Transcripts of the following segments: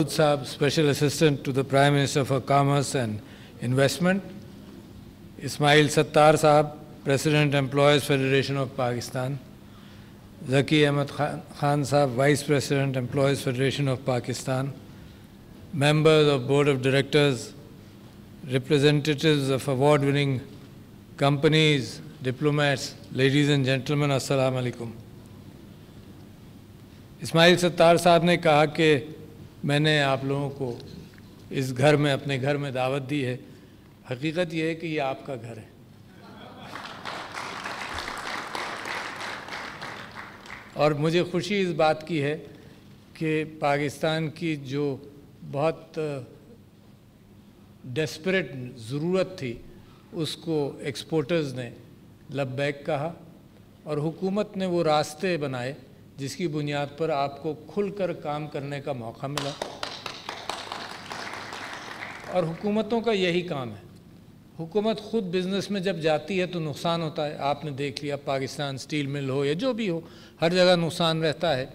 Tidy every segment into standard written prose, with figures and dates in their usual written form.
Saab, Special Assistant to the Prime Minister for Commerce and Investment. Ismail Sattar Saab, President Employees Federation of Pakistan. Zaki Ahmed Khan Saab, Vice President Employees Federation of Pakistan. Members of Board of Directors, representatives of award-winning companies, diplomats, ladies and gentlemen, Assalamu alaikum. Ismail Sattar साहब ने कहा कि मैंने आप लोगों को इस घर में, अपने घर में दावत दी है। हकीकत यह है कि ये आपका घर है और मुझे खुशी इस बात की है कि पाकिस्तान की जो बहुत डेस्परेट ज़रूरत थी उसको एक्सपोर्टर्स ने लब्बैक कहा और हुकूमत ने वो रास्ते बनाए जिसकी बुनियाद पर आपको खुलकर काम करने का मौका मिला। और हुकूमतों का यही काम है। हुकूमत ख़ुद बिज़नेस में जब जाती है तो नुकसान होता है। आपने देख लिया, पाकिस्तान स्टील मिल हो या जो भी हो, हर जगह नुकसान रहता है।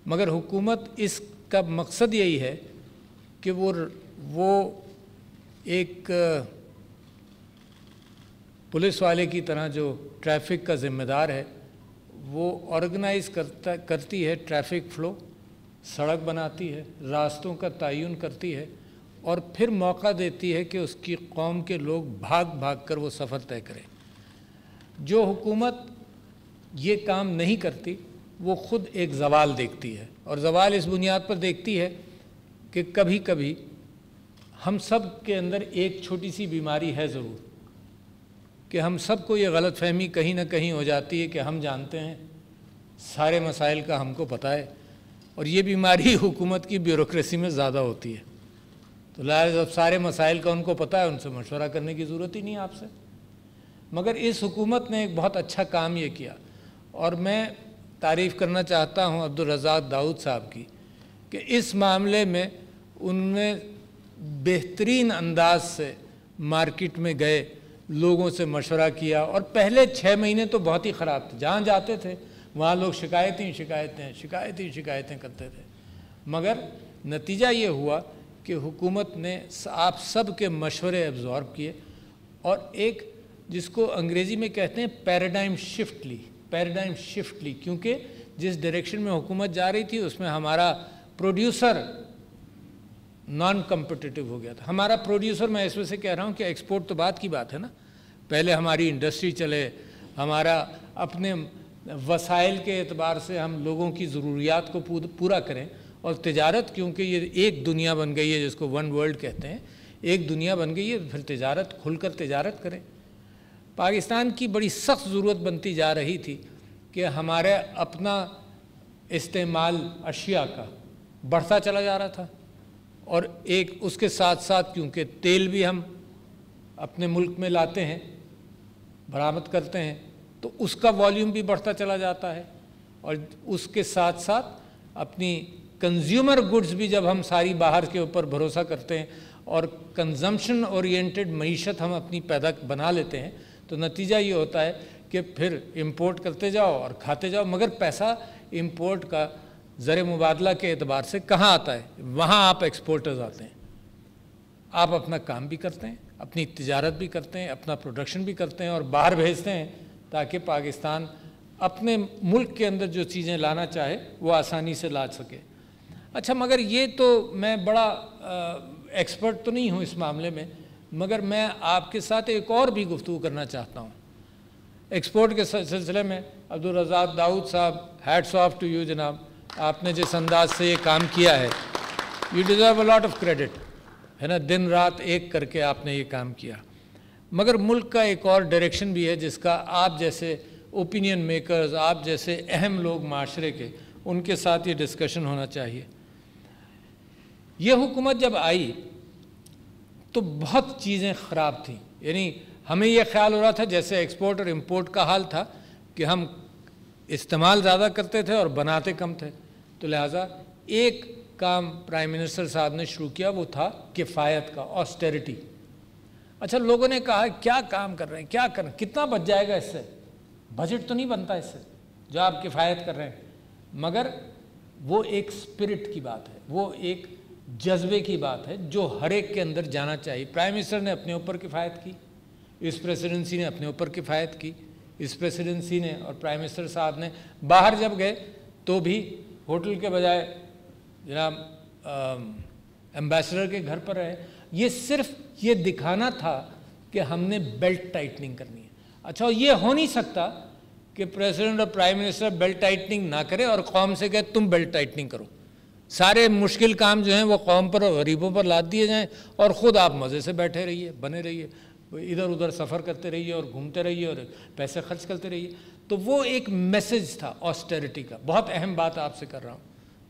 मगर हुकूमत, इसका मकसद यही है कि वो एक पुलिस वाले की तरह जो ट्रैफिक का ज़िम्मेदार है, वो ऑर्गेनाइज करती है ट्रैफिक फ़्लो, सड़क बनाती है, रास्तों का तयन करती है और फिर मौका देती है कि उसकी कौम के लोग भाग भाग कर वो सफ़र तय करें। जो हुकूमत ये काम नहीं करती वो ख़ुद एक ज़वाल देखती है और ज़वाल इस बुनियाद पर देखती है कि कभी कभी हम सब के अंदर एक छोटी सी बीमारी है ज़रूर, कि हम सबको ये गलत फहमी कहीं ना कहीं हो जाती है कि हम जानते हैं, सारे मसाइल का हमको पता है। और ये बीमारी हुकूमत की ब्यूरोक्रेसी में ज़्यादा होती है। तो लाज़ अब सारे मसाइल का उनको पता है, उनसे मशवरा करने की ज़रूरत ही नहीं है आपसे। मगर इस हुकूमत ने एक बहुत अच्छा काम ये किया और मैं तारीफ़ करना चाहता हूँ अब्दुल रज़ाक दाऊद साहब की कि इस मामले में उनने बेहतरीन अंदाज से मार्केट में गए, लोगों से मशवरा किया। और पहले 6 महीने तो बहुत ही ख़राब थे। जहाँ जाते थे वहाँ लोग शिकायतें करते थे। मगर नतीजा ये हुआ कि हुकूमत ने आप सब के मशवरे एब्ज़ॉर्ब किए और एक जिसको अंग्रेज़ी में कहते हैं पैराडाइम शिफ्ट ली, क्योंकि जिस डायरेक्शन में हुकूमत जा रही थी उसमें हमारा प्रोड्यूसर नॉन कम्पिटिटिव हो गया था। हमारा प्रोड्यूसर, मैं इस वजह से कह रहा हूँ कि एक्सपोर्ट तो बात की बात है ना, पहले हमारी इंडस्ट्री चले, हमारा अपने वसाइल के एतबार से हम लोगों की ज़रूरियात को पूरा करें। और तिजारत, क्योंकि ये एक दुनिया बन गई है जिसको वन वर्ल्ड कहते हैं, एक दुनिया बन गई है, फिर तिजारत, खुलकर तिजारत करें। पाकिस्तान की बड़ी सख्त ज़रूरत बनती जा रही थी कि हमारे अपना इस्तेमाल अशिया का बढ़ता चला जा रहा था और एक उसके साथ साथ क्योंकि तेल भी हम अपने मुल्क में लाते हैं, बरामद करते हैं, तो उसका वॉल्यूम भी बढ़ता चला जाता है। और उसके साथ साथ अपनी कंज्यूमर गुड्स भी जब हम सारी बाहर के ऊपर भरोसा करते हैं और कंजम्पशन ओरिएंटेड मईशत हम अपनी पैदा बना लेते हैं, तो नतीजा ये होता है कि फिर इंपोर्ट करते जाओ और खाते जाओ। मगर पैसा इंपोर्ट का ज़र मुबादला के एतबार से कहाँ आता है? वहाँ आप एक्सपोर्टर्स आते हैं। आप अपना काम भी करते हैं, अपनी तिजारत भी करते हैं, अपना प्रोडक्शन भी करते हैं और बाहर भेजते हैं ताकि पाकिस्तान अपने मुल्क के अंदर जो चीज़ें लाना चाहे वो आसानी से ला सके। अच्छा, मगर ये तो मैं बड़ा एक्सपर्ट तो नहीं हूँ इस मामले में, मगर मैं आपके साथ एक और भी गुफ्तगू करना चाहता हूँ एक्सपोर्ट के सिलसिले में। अब्दुल रज़ाक दाऊद साहब, हैट्स ऑफ टू यू जनाब, आपने जिस अंदाज से ये काम किया है, you deserve a lot of credit, है ना। दिन रात एक करके आपने ये काम किया। मगर मुल्क का एक और डायरेक्शन भी है जिसका आप जैसे ओपिनियन मेकर्स, आप जैसे अहम लोग माशरे के, उनके साथ ये डिस्कशन होना चाहिए। ये हुकूमत जब आई तो बहुत चीज़ें ख़राब थी। यानी हमें यह ख्याल हो रहा था जैसे एक्सपोर्ट और इंपोर्ट का हाल था कि हम इस्तेमाल ज़्यादा करते थे और बनाते कम थे। तो लिहाजा एक काम प्राइम मिनिस्टर साहब ने शुरू किया, वो था किफ़ायत का, ऑस्टेरिटी। अच्छा, लोगों ने कहा क्या काम कर रहे हैं, क्या कर, कितना बच जाएगा इससे? बजट तो नहीं बनता इससे जो आप किफ़ायत कर रहे हैं। मगर वो एक स्पिरिट की बात है, वो एक जज्बे की बात है जो हर एक के अंदर जाना चाहिए। प्राइम मिनिस्टर ने अपने ऊपर किफ़ायत की, इस प्रेसिडेंसी ने अपने ऊपर किफ़ायत की, इस प्रेसिडेंसी ने और प्राइम मिनिस्टर साहब ने बाहर जब गए तो भी होटल के बजाय जनाब एम्बेसडर के घर पर रहे। ये सिर्फ ये दिखाना था कि हमने बेल्ट टाइटनिंग करनी है। अच्छा, ये हो नहीं सकता कि प्रेसिडेंट और प्राइम मिनिस्टर बेल्ट टाइटनिंग ना करे और कौम से कहे तुम बेल्ट टाइटनिंग करो। सारे मुश्किल काम जो हैं वो कौम पर और गरीबों पर लाद दिए जाएं और ख़ुद आप मज़े से बैठे रहिए, बने रहिए, इधर उधर सफ़र करते रहिए और घूमते रहिए और पैसे खर्च करते रहिए। तो वो एक मैसेज था ऑस्टेरिटी का, बहुत अहम बात आपसे कर रहा हूँ।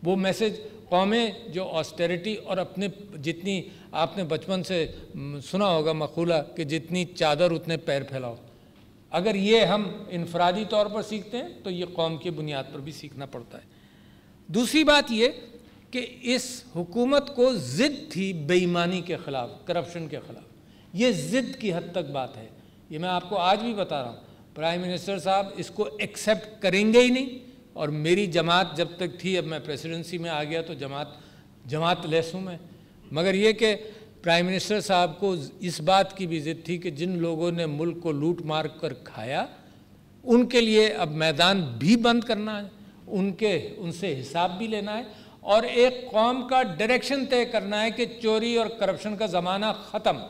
वो मैसेज कौमें जो ऑस्टेरिटी और अपने जितनी आपने बचपन से सुना होगा मक़ूला कि जितनी चादर उतने पैर फैलाओ, अगर ये हम इनफरादी तौर पर सीखते हैं तो ये कौम की बुनियाद पर भी सीखना पड़ता है। दूसरी बात ये कि इस हुकूमत को ज़िद थी बेईमानी के ख़िलाफ़, करप्शन के ख़िलाफ़। ये ज़िद की हद तक बात है, ये मैं आपको आज भी बता रहा हूँ। प्राइम मिनिस्टर साहब इसको एक्सेप्ट करेंगे ही नहीं। और मेरी जमात जब तक थी, अब मैं प्रेसिडेंसी में आ गया तो जमात लेस हूँ मैं, मगर ये कि प्राइम मिनिस्टर साहब को इस बात की भी ज़िद थी कि जिन लोगों ने मुल्क को लूट मार कर खाया उनके लिए अब मैदान भी बंद करना है, उनसे हिसाब भी लेना है और एक कौम का डायरेक्शन तय करना है कि चोरी और करप्शन का ज़माना ख़त्म।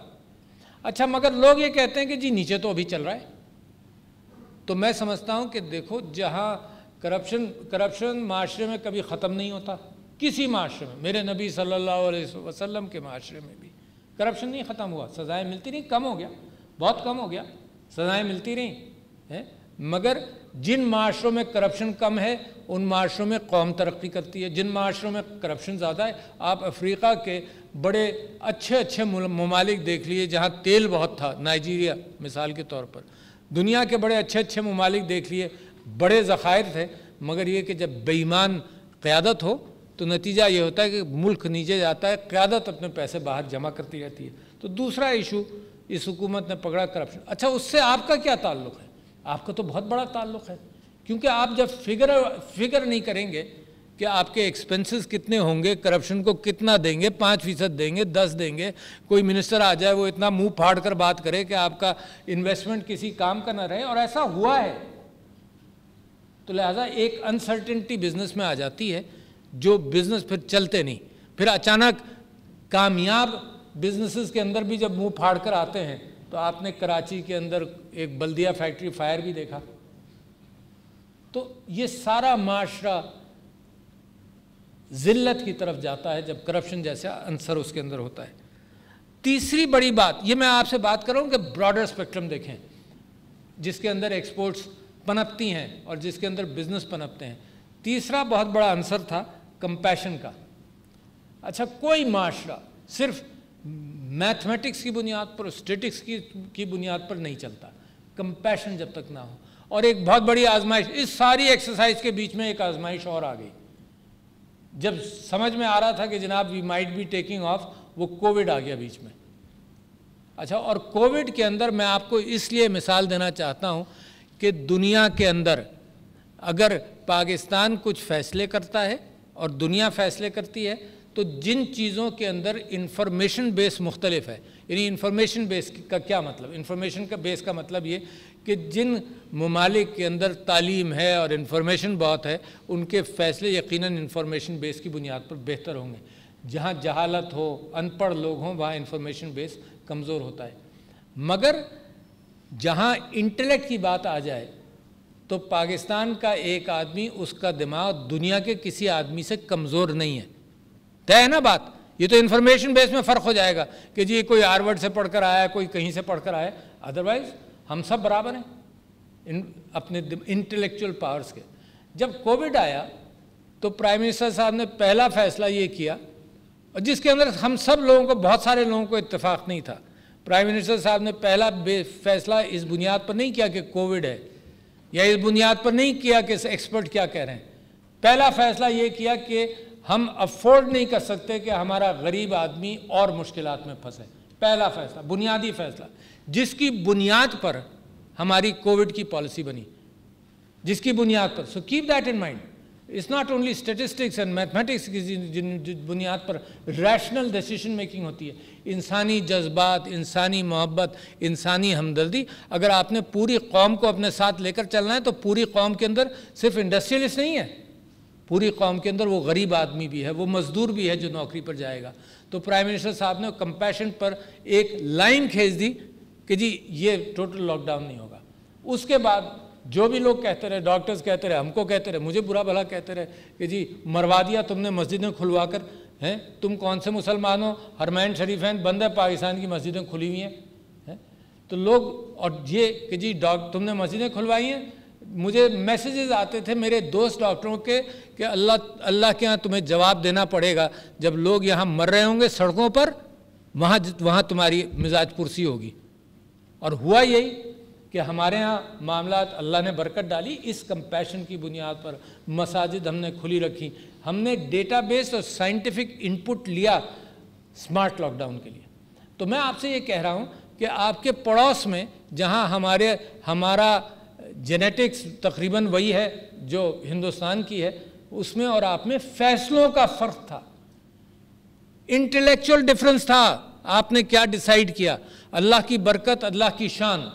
अच्छा, मगर लोग ये कहते हैं कि जी नीचे तो अभी चल रहा है। तो मैं समझता हूँ कि देखो, जहाँ करप्शन माशरे में कभी ख़त्म नहीं होता, किसी माशरे में, मेरे नबी सल्लल्लाहु अलैहि वसल्लम के माशरे में भी करप्शन नहीं ख़त्म हुआ। सज़ाएँ मिलती रहीं, कम हो गया, बहुत कम हो गया, सज़ाएँ मिलती रहीं हैं। मगर जिन माशरों में करप्शन कम है उन माशरों में कौम तरक्की करती है। जिन माशरों में करप्शन ज़्यादा है, आप अफ्रीका के बड़े अच्छे ममालिक देख लिए जहाँ तेल बहुत था, नाइजीरिया मिसाल के तौर पर, दुनिया के बड़े अच्छे ममालिक देख लिए, बड़े ज़खायर थे, मगर ये कि जब बेईमान क़यादत हो तो नतीजा ये होता है कि मुल्क नीचे जाता है, क़यादत अपने पैसे बाहर जमा करती रहती है। तो दूसरा इशू इस हुकूमत ने पकड़ा, करप्शन। अच्छा, उससे आपका क्या ताल्लुक़ है? आपका तो बहुत बड़ा ताल्लुक़ है, क्योंकि आप जब फिगर नहीं करेंगे कि आपके एक्सपेंसेस कितने होंगे, करप्शन को कितना देंगे, 5% देंगे, 10 देंगे, कोई मिनिस्टर आ जाए वो इतना मुंह फाड़ कर बात करे कि आपका इन्वेस्टमेंट किसी काम का ना रहे, और ऐसा हुआ है, तो लिहाजा एक अनसर्टेनिटी बिजनेस में आ जाती है, जो बिजनेस फिर चलते नहीं। फिर अचानक कामयाब बिजनेसेस के अंदर भी जब मुंह फाड़ कर आते हैं, तो आपने कराची के अंदर एक बल्दिया फैक्ट्री फायर भी देखा। तो ये सारा माशरा ज़िल्लत की तरफ जाता है जब करप्शन जैसा अंसर उसके अंदर होता है। तीसरी बड़ी बात, ये मैं आपसे बात कर रहा हूँ कि ब्रॉडर स्पेक्ट्रम देखें, जिसके अंदर एक्सपोर्ट्स पनपती हैं और जिसके अंदर बिजनेस पनपते हैं। तीसरा बहुत बड़ा अंसर था कंपैशन का। अच्छा, कोई माशरा सिर्फ मैथमेटिक्स की बुनियाद पर, स्टेटिक्स की बुनियाद पर नहीं चलता, कंपैशन जब तक ना हो। और एक बहुत बड़ी आजमाइश, इस सारी एक्सरसाइज के बीच में एक आजमाइश और आ गई। जब समझ में आ रहा था कि जनाब we might be taking off, वो कोविड आ गया बीच में। अच्छा, और कोविड के अंदर मैं आपको इसलिए मिसाल देना चाहता हूँ कि दुनिया के अंदर अगर पाकिस्तान कुछ फ़ैसले करता है और दुनिया फ़ैसले करती है, तो जिन चीज़ों के अंदर इंफॉर्मेशन बेस मुख्तलिफ है, यानी इंफॉर्मेशन बेस का क्या मतलब, इंफॉर्मेशन का बेस का मतलब ये कि जिन ममालिक के अंदर तालीम है और इंफॉर्मेशन बहुत है, उनके फ़ैसले यकीनन इंफॉर्मेशन बेस की बुनियाद पर बेहतर होंगे। जहाँ जहालत हो, अनपढ़ लोग हों, वहाँ इंफॉर्मेशन बेस कमज़ोर होता है। मगर जहाँ इंटेलेक्ट की बात आ जाए तो पाकिस्तान का एक आदमी, उसका दिमाग दुनिया के किसी आदमी से कमज़ोर नहीं है। तय है ना बात। ये तो इन्फॉर्मेशन बेस में फ़र्क हो जाएगा कि जी कोई हार्वर्ड से पढ़कर आया, कोई कहीं से पढ़कर आया, अदरवाइज़ हम सब बराबर हैं अपने इंटेलेक्चुअल पावर्स के। जब कोविड आया तो प्राइम मिनिस्टर साहब ने पहला फ़ैसला ये किया, और जिसके अंदर हम सब लोगों को, बहुत सारे लोगों को इत्तेफाक नहीं था। प्राइम मिनिस्टर साहब ने पहला फ़ैसला इस बुनियाद पर नहीं किया कि कोविड है, या इस बुनियाद पर नहीं किया कि एक्सपर्ट क्या कह रहे हैं। पहला फ़ैसला ये किया कि हम अफोर्ड नहीं कर सकते कि हमारा गरीब आदमी और मुश्किलात में फंसे। पहला फ़ैसला, बुनियादी फ़ैसला, जिसकी बुनियाद पर हमारी कोविड की पॉलिसी बनी, जिसकी बुनियाद पर। So keep that in mind. It's not only statistics and mathematics की जिन बुनियाद पर रैशनल डिसीजन मेकिंग होती है, इंसानी जज्बात, इंसानी मोहब्बत, इंसानी हमदर्दी। अगर आपने पूरी कौम को अपने साथ लेकर चलना है तो पूरी कौम के अंदर सिर्फ इंडस्ट्रियलिस्ट नहीं है, पूरी कौम के अंदर वो गरीब आदमी भी है, वो मजदूर भी है जो नौकरी पर जाएगा। तो प्राइम मिनिस्टर साहब ने कंपैशन पर एक लाइन खींच दी कि जी ये टोटल लॉकडाउन नहीं होगा। उसके बाद जो भी लोग कहते रहे, डॉक्टर्स कहते रहे, हमको कहते रहे, मुझे बुरा भला कहते रहे कि जी मरवा दिया तुमने मस्जिदें खुलवा कर, हैं तुम कौन से मुसलमान हो, हरमैन शरीफैन बंद है, पाकिस्तान की मस्जिदें खुली हुई हैं। तो लोग, और ये कि जी तुमने मस्जिदें खुलवाई हैं, मुझे मैसेजेस आते थे मेरे दोस्त डॉक्टरों के कि अल्लाह के यहाँ तुम्हें जवाब देना पड़ेगा, जब लोग यहाँ मर रहे होंगे सड़कों पर, वहाँ तुम्हारी मिजाज पुरसी होगी। और हुआ यही कि हमारे यहाँ मामलात अल्लाह ने बरकत डाली, इस कंपैशन की बुनियाद पर मसाजिद हमने खुली रखी, हमने डेटाबेस और साइंटिफिक इनपुट लिया स्मार्ट लॉकडाउन के लिए। तो मैं आपसे ये कह रहा हूँ कि आपके पड़ोस में जहाँ हमारा जेनेटिक्स तकरीबन वही है जो हिंदुस्तान की है, उसमें और आप में फैसलों का फ़र्क था, इंटेलेक्चुअल डिफरेंस था। आपने क्या डिसाइड किया, अल्लाह की बरकत, अल्लाह की शान,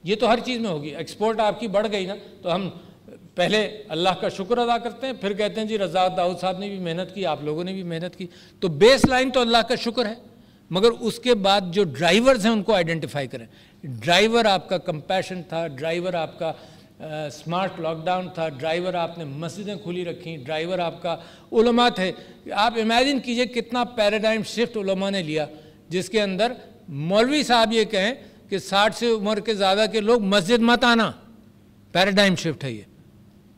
ये तो हर चीज़ में होगी। एक्सपोर्ट आपकी बढ़ गई ना, तो हम पहले अल्लाह का शुक्र अदा करते हैं, फिर कहते हैं जी रज़ाक दाऊद साहब ने भी मेहनत की, आप लोगों ने भी मेहनत की। तो बेस लाइन तो अल्लाह का शुक्र है, मगर उसके बाद जो ड्राइवर्स हैं उनको आइडेंटिफाई करें। ड्राइवर आपका कंपैशन था, ड्राइवर आपका स्मार्ट लॉकडाउन था, ड्राइवर आपने मस्जिदें खुली रखी, ड्राइवर आपका उलमा थे। आप इमेजिन कीजिए कितना पैराडाइम शिफ्ट उलमा ने लिया, जिसके अंदर मौलवी साहब ये कहें कि 60 से उम्र के ज़्यादा के लोग मस्जिद मत आना, पैराडाइम शिफ्ट है ये,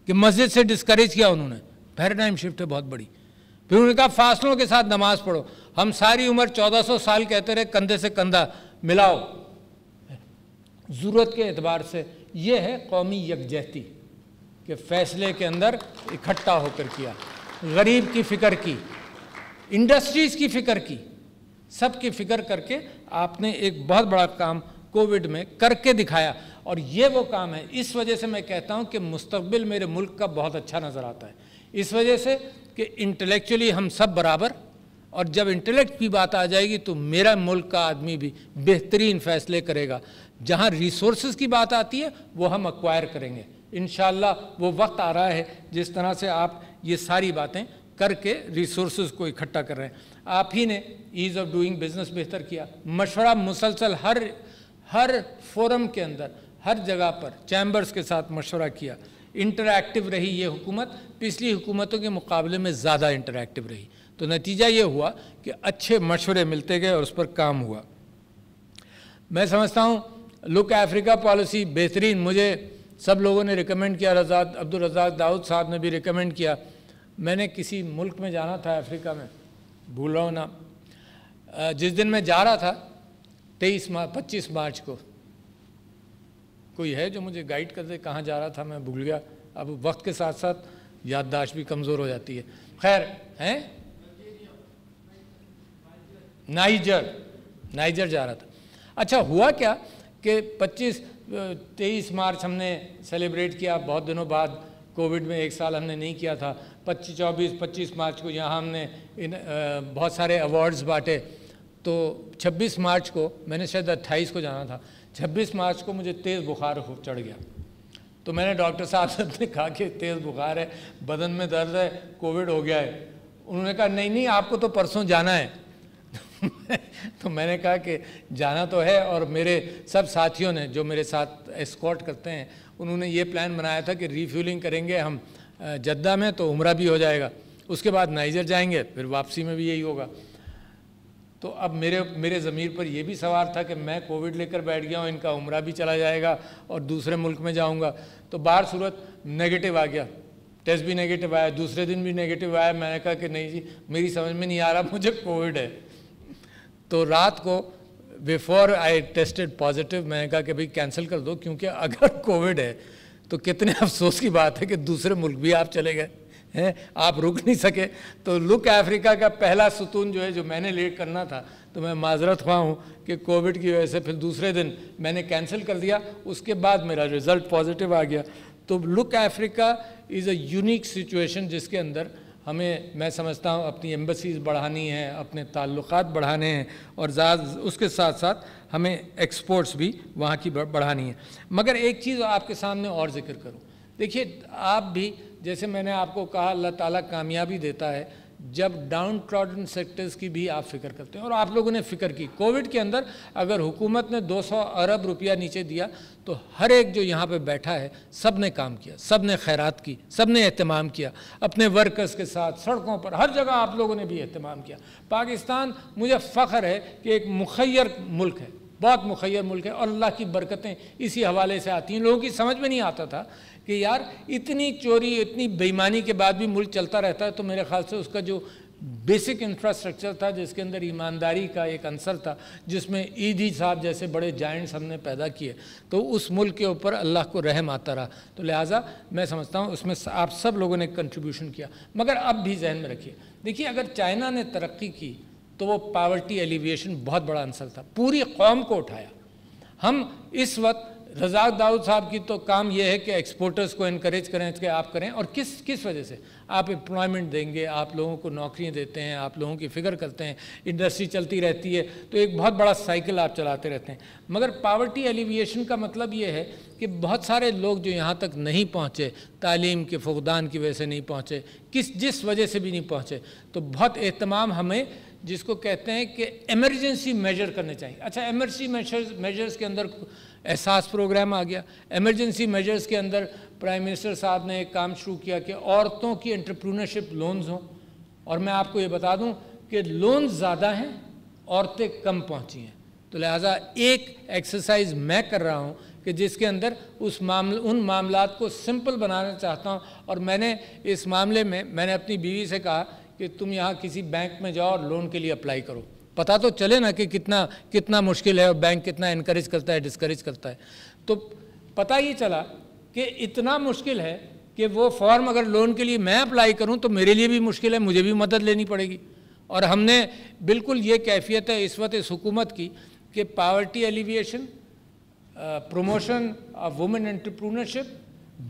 कि मस्जिद से डिस्करेज किया उन्होंने, पैराडाइम शिफ्ट है बहुत बड़ी। फिर उन्होंने कहा फासलों के साथ नमाज पढ़ो। हम सारी उम्र 1400 साल कहते रहे कंधे से कंधा मिलाओ। ज़रूरत के एतबार से ये है कौमी यकजहती के फैसले के अंदर इकट्ठा होकर किया, गरीब की फ़िक्र की, इंडस्ट्रीज़ की फ़िक्र की, सब की फ़िक्र करके आपने एक बहुत बड़ा काम कोविड में करके दिखाया। और ये वो काम है, इस वजह से मैं कहता हूँ कि मुस्तकबिल मेरे मुल्क का बहुत अच्छा नज़र आता है, इस वजह से कि इंटेलेक्चुअली हम सब बराबर, और जब इंटेलेक्ट की बात आ जाएगी तो मेरा मुल्क का आदमी भी बेहतरीन फ़ैसले करेगा। जहाँ रिसोर्सेज की बात आती है वो हम एक्वायर करेंगे इंशाअल्लाह। वो वक्त आ रहा है जिस तरह से आप ये सारी बातें करके रिसोर्सेज को इकट्ठा कर रहे हैं। आप ही ने ईज़ ऑफ डूइंग बिजनेस बेहतर किया, मशवरा मुसलसल हर फोरम के अंदर, हर जगह पर चैम्बर्स के साथ मशवरा किया। इंटरैक्टिव रही ये हुकूमत, पिछली हुकूमतों के मुकाबले में ज़्यादा इंटरैक्टिव रही। तो नतीजा ये हुआ कि अच्छे मशवरे मिलते गए और उस पर काम हुआ। मैं समझता हूँ लुक अफ्रीका पॉलिसी बेहतरीन, मुझे सब लोगों ने रिकमेंड किया, अब्दुल रज़ाक दाऊद साहब ने भी रिकमेंड किया। मैंने किसी मुल्क में जाना था अफ्रीका में, भूल रहा हूँ ना, जिस दिन मैं जा रहा था 25 मार्च को, कोई है जो मुझे गाइड कर दे कहाँ जा रहा था, मैं भूल गया। अब वक्त के साथ साथ याददाश्त भी कमज़ोर हो जाती है। खैर हैं, नाइजर जा रहा था। अच्छा हुआ क्या कि 23 मार्च हमने सेलिब्रेट किया, बहुत दिनों बाद, कोविड में एक साल हमने नहीं किया था। 25 मार्च को यहाँ हमने बहुत सारे अवार्ड्स बांटे। तो 26 मार्च को, मैंने शायद 28 को जाना था, 26 मार्च को मुझे तेज़ बुखार चढ़ गया। तो मैंने डॉक्टर साहब से कहा कि तेज़ बुखार है, बदन में दर्द है, कोविड हो गया है। उन्होंने कहा नहीं आपको तो परसों जाना है। तो मैंने कहा कि जाना तो है, और मेरे सब साथियों ने जो मेरे साथ एस्कॉर्ट करते हैं उन्होंने ये प्लान बनाया था कि रीफ्यूलिंग करेंगे हम जद्दा में तो उम्रा भी हो जाएगा, उसके बाद नाइजर जाएंगे, फिर वापसी में भी यही होगा। तो अब मेरे ज़मीर पर यह भी सवार था कि मैं कोविड लेकर बैठ गया हूँ, इनका उम्रा भी चला जाएगा और दूसरे मुल्क में जाऊँगा। तो बाहर सूरत नेगेटिव आ गया, टेस्ट भी नेगेटिव आया, दूसरे दिन भी नेगेटिव आया। मैंने कहा कि नहीं जी मेरी समझ में नहीं आ रहा, मुझे कोविड है। तो रात को बिफोर आई टेस्टेड पॉजिटिव, मैंने कहा कि भाई कैंसिल कर दो, क्योंकि अगर कोविड है तो कितने अफसोस की बात है कि दूसरे मुल्क भी आप चले गए हैं, आप रुक नहीं सके। तो लुक अफ्रीका का पहला सुतून जो है, जो मैंने लेट करना था, तो मैं माजरत ख्वाह हूँ कि कोविड की वजह से फिर दूसरे दिन मैंने कैंसिल कर दिया। उसके बाद मेरा रिज़ल्ट पॉजिटिव आ गया। तो look Africa is a unique situation जिसके अंदर हमें, मैं समझता हूँ, अपनी एम्बसीज बढ़ानी है, अपने ताल्लुकात बढ़ाने हैं, और उसके साथ साथ हमें एक्सपोर्ट्स भी वहाँ की बढ़ानी है। मगर एक चीज़ आपके सामने और जिक्र करूँ, देखिए आप भी, जैसे मैंने आपको कहा, अल्लाह ताला कामयाबी देता है जब डाउन ट्रॉडन सेक्टर्स की भी आप फिक्र करते हैं, और आप लोगों ने फिक्र की। कोविड के अंदर अगर हुकूमत ने 200 अरब रुपया नीचे दिया तो हर एक जो यहाँ पे बैठा है सब ने काम किया, सब ने खैरात की, सब ने एहतमाम किया अपने वर्कर्स के साथ, सड़कों पर हर जगह आप लोगों ने भी एहतमाम किया। पाकिस्तान, मुझे फ़ख्र है कि एक मुखय्यर मुल्क है, बहुत मुखय्यर मुल्क है, और अल्लाह की बरकतें इसी हवाले से आती हैं। लोगों की समझ में नहीं आता था कि यार इतनी चोरी, इतनी बेईमानी के बाद भी मुल्क चलता रहता है, तो मेरे ख्याल से उसका जो बेसिक इंफ्रास्ट्रक्चर था, जिसके अंदर ईमानदारी का एक अंसर था, जिसमें ईदी साहब जैसे बड़े जायंट्स हमने पैदा किए, तो उस मुल्क के ऊपर अल्लाह को रहम आता रहा। तो लिहाजा मैं समझता हूँ उसमें आप सब लोगों ने कंट्रीब्यूशन किया। मगर अब भी जहन में रखिए, देखिए अगर चाइना ने तरक्की की तो वो पावर्टी एलिविएशन बहुत बड़ा अंसर था, पूरी कौम को उठाया। हम इस वक्त रज़ाक दाऊद साहब की तो काम ये है कि एक्सपोर्टर्स को इनकरेज करें कि आप करें, और किस वजह से आप एम्प्लॉयमेंट देंगे, आप लोगों को नौकरियां देते हैं, आप लोगों की फ़िक्र करते हैं, इंडस्ट्री चलती रहती है, तो एक बहुत बड़ा साइकिल आप चलाते रहते हैं। मगर पावर्टी एलिविएशन का मतलब ये है कि बहुत सारे लोग जो यहाँ तक नहीं पहुँचे, तालीम के फुकदान की वजह से नहीं पहुँचे, जिस वजह से भी नहीं पहुँचे, तो बहुत एहतमाम हमें, जिसको कहते हैं कि एमरजेंसी मेजर करने चाहिए। अच्छा, एमरजेंसी मेजर्स के अंदर एहसास प्रोग्राम आ गया। एमरजेंसी मेजर्स के अंदर प्राइम मिनिस्टर साहब ने एक काम शुरू किया कि औरतों की एंटरप्रेन्योरशिप लोन्स हों, और मैं आपको ये बता दूं कि लोन ज़्यादा हैं, औरतें कम पहुंची हैं। तो लिहाजा एक एक्सरसाइज मैं कर रहा हूं कि जिसके अंदर उन मामलात को सिंपल बनाना चाहता हूं, और मैंने इस मामले में मैंने अपनी बीवी से कहा कि तुम यहाँ किसी बैंक में जाओ और लोन के लिए अप्लाई करो, पता तो चले ना कि कितना मुश्किल है और बैंक कितना इनकरेज करता है, डिस्करेज करता है। तो पता ये चला कि इतना मुश्किल है कि वो फॉर्म अगर लोन के लिए मैं अप्लाई करूं तो मेरे लिए भी मुश्किल है, मुझे भी मदद लेनी पड़ेगी। और हमने बिल्कुल ये कैफियत है इस वक्त इस हुकूमत की कि poverty alleviation, promotion of women entrepreneurship,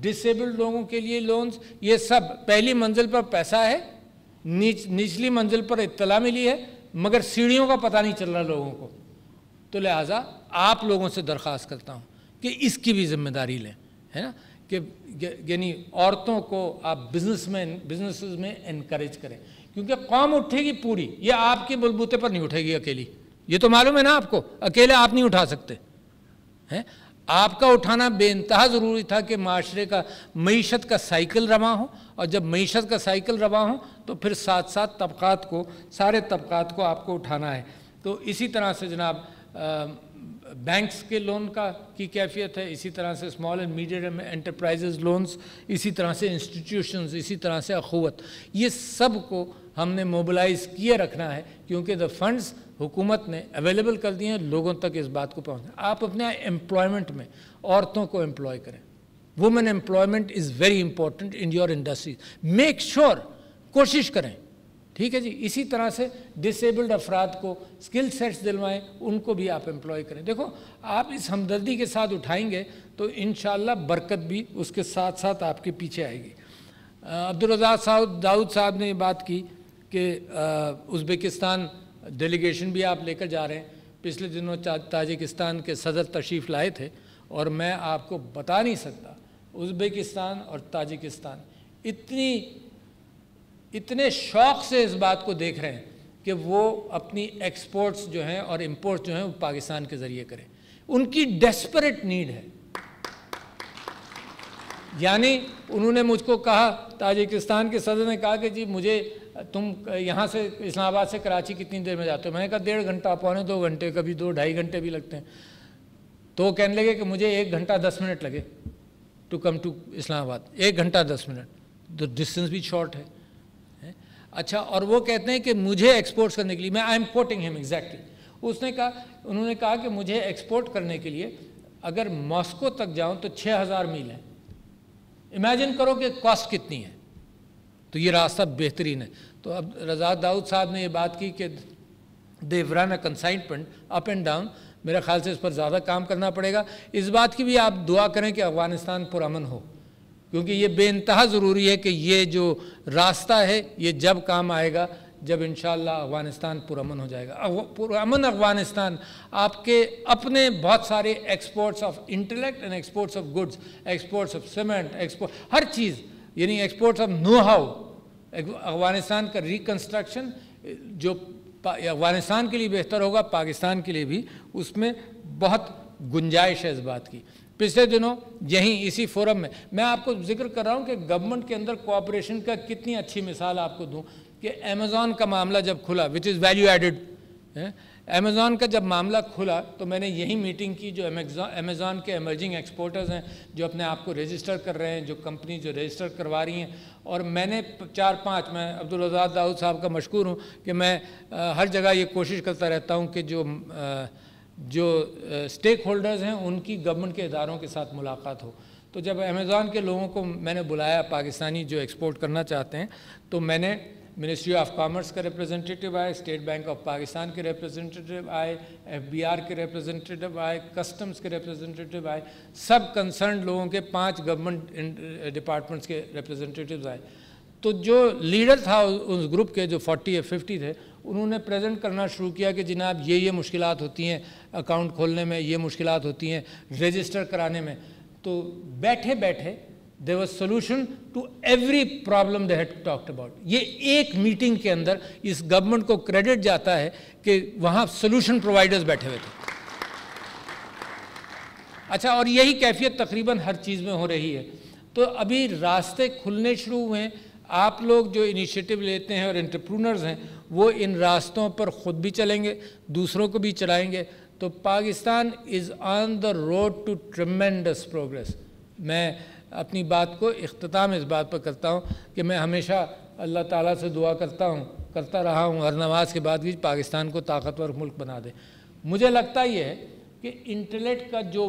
disabled लोगों के लिए लोन्स, ये सब पहली मंजिल पर पैसा है, निचली मंजिल पर इत्तला मिली है, मगर सीढ़ियों का पता नहीं चल रहा लोगों को। तो लिहाजा आप लोगों से दरख्वास्त करता हूँ कि इसकी भी जिम्मेदारी लें, है ना, कि यानी औरतों को आप बिजनेस में इनकरेज करें, क्योंकि कौम उठेगी पूरी, ये आपके बलबूते पर नहीं उठेगी अकेली, ये तो मालूम है ना आपको, अकेले आप नहीं उठा सकते हैं। आपका उठाना बेइंतहा ज़रूरी था कि माशरे का मईशत का साइकिल रवा हो, और जब मईशत का साइकिल रवा हो तो फिर साथ साथ तबक़ात को, सारे तबक़ात को आपको उठाना है। तो इसी तरह से जनाब बैंक्स के लोन की कैफियत है, इसी तरह से small and medium enterprises loans, इसी तरह से इंस्टीट्यूशंस, इसी तरह से अखुवत, ये सब को हमने मोबिलाइज़ किए रखना है, क्योंकि द फंड्स हुकूमत ने अवेलेबल कर दिए हैं, लोगों तक इस बात को पहुँचना। आप अपने एम्प्लॉयमेंट में औरतों को एम्प्लॉय करें, women employment is very important in your industries, make sure, कोशिश करें, ठीक है जी। इसी तरह से डिसेबल्ड अफराद को स्किल सेट्स दिलवाएं, उनको भी आप एम्प्लॉय करें। देखो आप इस हमदर्दी के साथ उठाएंगे तो इंशाअल्लाह बरकत भी उसके साथ साथ आपके पीछे आएगी। अब्दुल रज़ाक दाऊद साहब ने ये बात की कि उज़्बेकिस्तान डेलीगेशन भी आप लेकर जा रहे हैं। पिछले दिनों ताजिकिस्तान के सदर तशरीफ़ लाए थे, और मैं आपको बता नहीं सकता उज़्बेकिस्तान और ताजिकिस्तान इतने शौक़ से इस बात को देख रहे हैं कि वो अपनी एक्सपोर्ट्स जो हैं और इंपोर्ट्स जो हैं वो पाकिस्तान के ज़रिए करें। उनकी डेस्परेट नीड है। यानी उन्होंने मुझको कहा, ताजिकिस्तान के सदर ने कहा कि जी मुझे, तुम यहाँ से इस्लामाबाद से कराची कितनी देर में जाते हो? मैंने कहा 1.5 घंटा, 2.25 घंटे, कभी 2-2.5 घंटे भी लगते हैं। तो वो कहने लगे कि मुझे 1 घंटा 10 मिनट लगे टू कम टू इस्लामाबाद, 1 घंटा 10 मिनट, तो डिस्टेंस भी शॉर्ट है। अच्छा, और वो कहते हैं कि मुझे एक्सपोर्ट करने के लिए, मैं I am quoting him exactly, उन्होंने कहा कि मुझे एक्सपोर्ट करने के लिए अगर मॉस्को तक जाऊं तो 6000 मील है। इमेजिन करो कि कॉस्ट कितनी है, तो ये रास्ता बेहतरीन है। तो अब रज़ाक दाऊद साहब ने ये बात की कि देव run a consignment up and down, मेरे ख्याल से इस पर ज़्यादा काम करना पड़ेगा। इस बात की भी आप दुआ करें कि अफ़गानिस्तान पुरअमन हो, क्योंकि ये बेइंतहा ज़रूरी है कि ये जो रास्ता है ये जब काम आएगा जब इंशाअल्लाह अफ़गानिस्तान पुरअमन हो जाएगा। पुरअमन अफ़गानिस्तान आपके अपने बहुत सारे exports of intellect and exports of goods, exports of cement, export हर चीज़, यानी exports of know how, Afghanistan का रिकन्स्ट्रक्शन जो अफ़गानिस्तान के लिए बेहतर होगा, पाकिस्तान के लिए भी उसमें बहुत गुंजाइश है इस बात की। पिछले दिनों यहीं इसी फोरम में मैं आपको जिक्र कर रहा हूँ कि गवर्नमेंट के अंदर कोऑपरेशन का कितनी अच्छी मिसाल आपको दूँ कि अमेज़ॉन का मामला जब खुला, which is value added, Amazon का जब मामला खुला तो मैंने यही मीटिंग की। जो अमेज़ॉन के एमर्जिंग एक्सपोर्टर्स हैं जो अपने आप को रजिस्टर कर रहे हैं, जो कंपनी जो रजिस्टर करवा रही हैं, और मैंने 4-5, मैं अब्दुल रज़ाक दाऊद साहब का मशकूर हूँ कि मैं हर जगह ये कोशिश करता रहता हूँ कि जो स्टेक होल्डर्स हैं उनकी गवर्नमेंट के इदारों के साथ मुलाकात हो। तो जब अमेज़ॉन के लोगों को मैंने बुलाया, पाकिस्तानी जो एक्सपोर्ट करना चाहते हैं, तो मैंने मिनिस्ट्री ऑफ कॉमर्स का रिप्रेजेंटेटिव आए, स्टेट बैंक ऑफ पाकिस्तान के रिप्रेजेंटेटिव आए, FBR के रिप्रेजेंटेटिव आए, कस्टम्स के रिप्रेजेंटेटिव आए, सब कंसर्न लोगों के 5 गवर्नमेंट डिपार्टमेंट्स के रिप्रेजेंटेटिव्स आए। तो जो लीडर था उस ग्रुप के, जो 40 या 50 थे, उन्होंने प्रेजेंट करना शुरू किया कि जनाब ये मुश्किलात होती हैं अकाउंट खोलने में, ये मुश्किलात होती हैं रजिस्टर कराने में। तो बैठे बैठे there was solution to every problem they had talked about. ये एक मीटिंग के अंदर इस गवर्नमेंट को क्रेडिट जाता है कि वहाँ सॉल्यूशन प्रोवाइडर्स बैठे हुए थे। अच्छा, और यही कैफियत तकरीबन हर चीज़ में हो रही है। तो अभी रास्ते खुलने शुरू हुए हैं। आप लोग जो इनिशिएटिव लेते हैं और एंटरप्रेन्योर्स हैं वो इन रास्तों पर ख़ुद भी चलेंगे, दूसरों को भी चलाएंगे, तो Pakistan is on the road to tremendous progress. मैं अपनी बात को इख्तिताम इस बात पर करता हूँ कि मैं हमेशा अल्लाह ताला से दुआ करता रहा हूँ हर नमाज के बाद भी, पाकिस्तान को ताकतवर मुल्क बना दे। मुझे लगता ये है कि इंटेलेक्ट का जो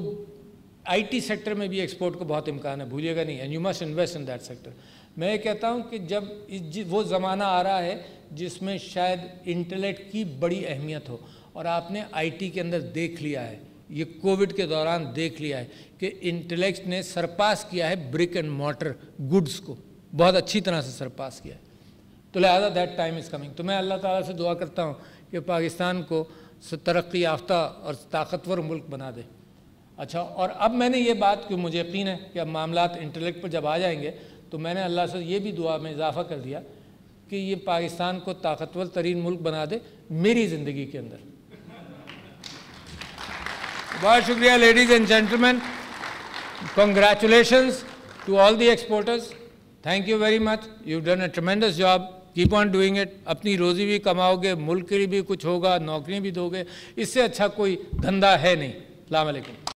IT सेक्टर में भी एक्सपोर्ट को बहुत इम्कान है, भूलिएगा नहीं, and you must invest in that sector. मैं ये कहता हूँ कि जब वो ज़माना आ रहा है जिसमें शायद इंटेलेक्ट की बड़ी अहमियत हो, और आपने IT के अंदर देख लिया है, ये कोविड के दौरान देख लिया है कि इंटेलेक्ट ने सरपास किया है ब्रिक एंड मॉर्टर गुड्स को, बहुत अच्छी तरह से सरपास किया है। तो लिहाजा दैट टाइम इज़ कमिंग। तो मैं अल्लाह ताला से दुआ करता हूँ कि पाकिस्तान को तरक्की याफ्ता और ताकतवर मुल्क बना दे। अच्छा, और अब मैंने ये बात कि मुझे यकीन है कि अब मामलात इंटेलेक्ट पर जब आ जाएंगे तो मैंने अल्लाह से ये भी दुआ में इजाफ़ा कर दिया कि ये पाकिस्तान को ताकतवर तरीन मुल्क बना दे मेरी ज़िंदगी के अंदर। बहुत शुक्रिया ladies and gentleman, congratulations to all the exporters, thank you very much, you done a tremendous job, keep on doing it. अपनी रोज़ी भी कमाओगे, मुल्क के लिए भी कुछ होगा, नौकरी भी दोगे, इससे अच्छा कोई धंधा है नहीं। अस्सलाम वालेकुम।